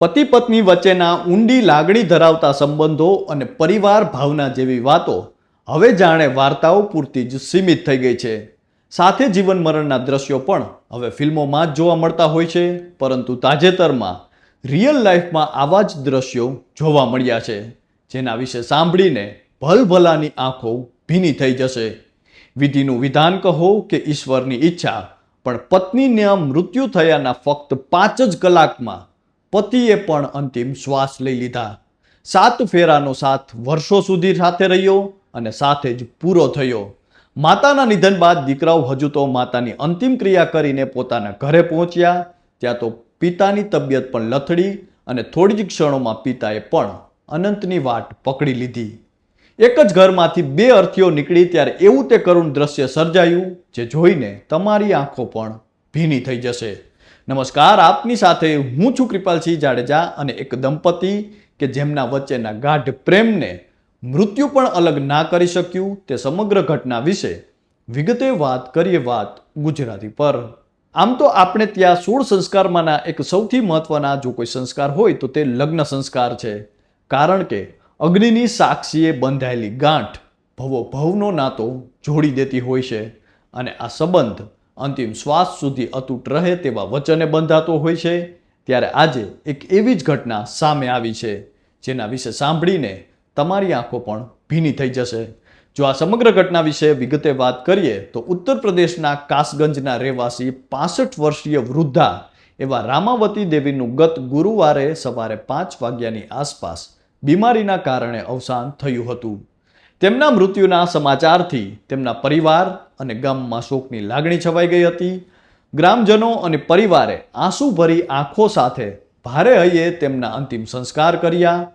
પતિ પત્ની વચ્ચેના ઊંડી લાગણી ધરાવતા સંબંધો અને પરિવાર ભાવના જેવી વાતો હવે જાણે વાર્તાઓ પૂરતી જ સીમિત થઈ ગઈ છે. સાથે જીવન મરણના દ્રશ્યો પણ હવે ફિલ્મોમાં જ જોવા મળતા હોય છે, પરંતુ તાજેતરમાં રિયલ લાઈફમાં આવા જ દ્રશ્યો જોવા મળ્યા છે, જેના વિશે સાંભળીને ભલભલાની આંખો ભીની થઈ જશે. વિધિનું વિધાન કહો કે ઈશ્વરની ઈચ્છા, પણ પત્નીના મૃત્યુ થયાના ફક્ત 5 જ કલાકમાં પતિએ પણ અંતિમ શ્વાસ લઈ લીધા. 7 ફેરાનો સાથ વર્ષો સુધી સાથે રહ્યો અને સાથે જ પૂરો થયો. માતાના નિધન બાદ દીકરાઓ હજુ તો માતાની અંતિમ ક્રિયા કરીને પોતાના ઘરે પહોંચ્યા, ત્યાં તો પિતાની તબિયત પણ લથડી અને થોડી જ ક્ષણોમાં પિતાએ પણ અનંતની વાટ પકડી લીધી. એક જ ઘરમાંથી 2 અર્થીઓ નીકળી ત્યારે એવું તે કરુણ દ્રશ્ય સર્જાયું, જે જોઈને તમારી આંખો પણ ભીની થઈ જશે. નમસ્કાર, આપની સાથે હું છું કૃપાલસિંહ જાડેજા અને એક દંપતી કે જેમના વચ્ચેના ગાઢ પ્રેમને મૃત્યુ પણ અલગ ના કરી શક્યું, તે સમગ્ર ઘટના વિશે વિગતે વાત કરીએ વાત ગુજરાતી પર. આમ તો આપણે ત્યાં 16 સંસ્કારમાંના એક સૌથી મહત્વના જો કોઈ સંસ્કાર હોય તો તે લગ્ન સંસ્કાર છે. કારણ કે અગ્નિની સાક્ષીએ બંધાયેલી ગાંઠ ભવો ભવનો નાતો જોડી દેતી હોય છે અને આ સંબંધ અંતિમ શ્વાસ સુધી અતૂટ રહે તેવા વચને બંધાતો હોય છે. ત્યારે આજે એક એવી જ ઘટના સામે આવી છે, જેના વિશે સાંભળીને તમારી આંખો પણ ભીની થઈ જશે. જો આ સમગ્ર ઘટના વિશે વિગતે વાત કરીએ તો ઉત્તર પ્રદેશના કાસગંજના રહેવાસી 65 વર્ષીય વૃદ્ધા એવા રામાવતી દેવીનું ગત ગુરુવારે સવારે 5 વાગ્યાની આસપાસ બીમારીના કારણે અવસાન થયું હતું. તેમના મૃત્યુના સમાચારથી તેમના પરિવાર અને ગામમાં શોકની લાગણી છવાઈ ગઈ હતી. ગ્રામજનો અને પરિવારે આંસુભરી આંખો સાથે ભારે હૈયે તેમના અંતિમ સંસ્કાર કર્યા.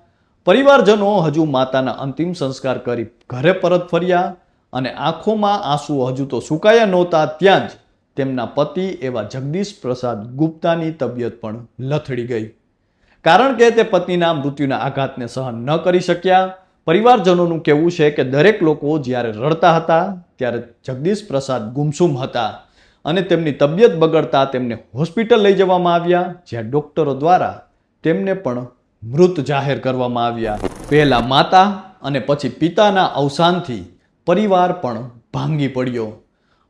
પરિવારજનો હજુ માતાના અંતિમ સંસ્કાર કરી ઘરે પરત ફર્યા અને આંખોમાં આંસુ હજુ તો સુકાયા નહોતા ત્યાં જ તેમના પતિ એવા જગદીશ પ્રસાદ ગુપ્તાની તબિયત પણ લથડી ગઈ. કારણ કે તે પત્નીના મૃત્યુના આઘાતને સહન ન કરી શક્યા. પરિવારજનોનું કહેવું છે કે દરેક લોકો જ્યારે રડતા હતા ત્યારે જગદીશ પ્રસાદ ગુમસુમ હતા અને તેમની તબિયત બગડતા તેમને હોસ્પિટલ લઈ જવામાં આવ્યા, જ્યાં ડોક્ટરો દ્વારા તેમને પણ મૃત જાહેર કરવામાં આવ્યા. પહેલા માતા અને પછી પિતાના અવસાનથી પરિવાર પણ ભાંગી પડ્યો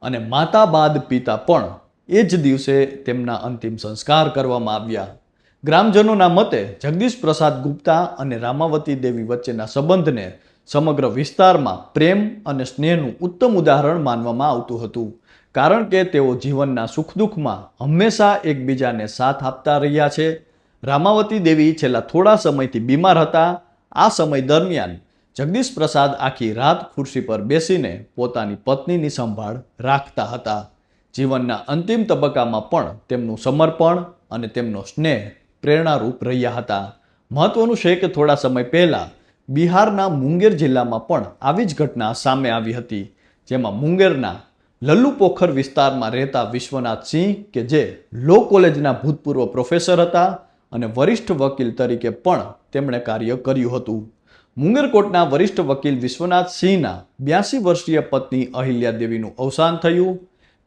અને માતા બાદ પિતા પણ એ જ દિવસે તેમના અંતિમ સંસ્કાર કરવામાં આવ્યા. ગ્રામજનોના મતે જગદીશ પ્રસાદ ગુપ્તા અને રામાવતી દેવી વચ્ચેના સંબંધને સમગ્ર વિસ્તારમાં પ્રેમ અને સ્નેહનું ઉત્તમ ઉદાહરણ માનવામાં આવતું હતું, કારણ કે તેઓ જીવનના સુખ દુઃખમાં હંમેશા એકબીજાને સાથ આપતા રહ્યા છે. રામાવતી દેવી છેલ્લા થોડા સમયથી બીમાર હતા. આ સમય દરમિયાન જગદીશ પ્રસાદ આખી રાત ખુરશી પર બેસીને પોતાની પત્નીની સંભાળ રાખતા હતા. જીવનના અંતિમ તબક્કામાં પણ તેમનું સમર્પણ અને તેમનો સ્નેહ પ્રેરણારૂપ રહ્યા હતા. મહત્વનું છે કે થોડા સમય પહેલા બિહારના મુંગેર જિલ્લામાં પણ આવી જ ઘટના સામે આવી હતી, જેમાં મુંગેરના લલ્લુપોખર વિસ્તારમાં રહેતા વિશ્વનાથ સિંહ કે જે લો કોલેજના ભૂતપૂર્વ પ્રોફેસર હતા અને વરિષ્ઠ વકીલ તરીકે પણ તેમણે કાર્ય કર્યું હતું. મુંગેરકોટના વરિષ્ઠ વકીલ વિશ્વનાથ સિંહના 82 વર્ષીય પત્ની અહિલ્યા દેવીનું અવસાન થયું.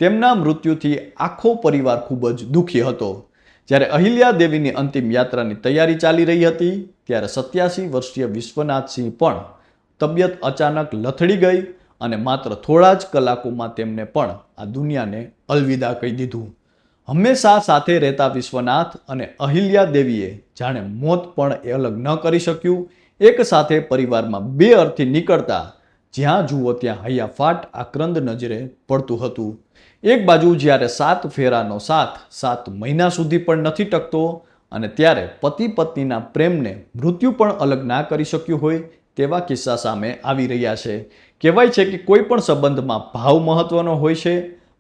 તેમના મૃત્યુથી આખો પરિવાર ખૂબ જ દુઃખી હતો. જ્યારે અહિલ્યા દેવીની અંતિમ યાત્રાની તૈયારી ચાલી રહી હતી ત્યારે 87 વર્ષીય વિશ્વનાથસિંહ પણ તબિયત અચાનક લથડી ગઈ અને માત્ર થોડા જ કલાકોમાં તેમને પણ આ દુનિયાને અલવિદા કહી દીધું. હંમેશા સાથે રહેતા વિશ્વનાથ અને અહિલ્યા દેવીએ જાણે મોત પણ અલગ ન કરી શક્યું. એક સાથે પરિવારમાં 2 અર્થી નીકળતા જ્યાં જુઓ ત્યાં હૈયાફાટ આક્રંદ નજરે પડતું હતું. એક બાજુ જ્યારે 7 ફેરાનો સાથ 7 મહિના સુધી પણ નથી ટકતો અને ત્યારે પતિ પત્નીના પ્રેમને મૃત્યુ પણ અલગ ના કરી શક્યું હોય તેવા કિસ્સા સામે આવી રહ્યા છે. કહેવાય છે કે કોઈ પણ સંબંધમાં ભાવ મહત્વનો હોય છે.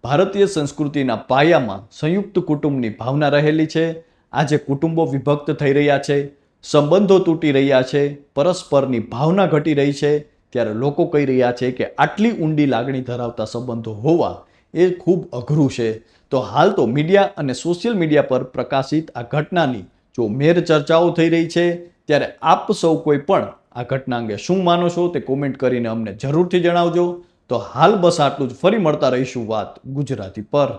ભારતીય સંસ્કૃતિના પાયામાં સંયુક્ત કુટુંબની ભાવના રહેલી છે. આજે કુટુંબો વિભક્ત થઈ રહ્યા છે, સંબંધો તૂટી રહ્યા છે, પરસ્પરની ભાવના ઘટી રહી છે. ત્યારે લોકો કહી રહ્યા છે કે આટલી ઊંડી લાગણી ધરાવતા સંબંધો હોવા એ ખૂબ અઘરું છે. તો હાલ તો મીડિયા અને સોશિયલ મીડિયા પર પ્રકાશિત આ ઘટનાની જો મેર ચર્ચાઓ થઈ રહી છે, ત્યારે આપ સૌ કોઈ પણ આ ઘટના અંગે શું માનો છો તે કોમેન્ટ કરીને અમને જરૂરથી જણાવજો. તો હાલ બસ આટલું જ. ફરી મળતા રહીશું વાત ગુજરાતી પર.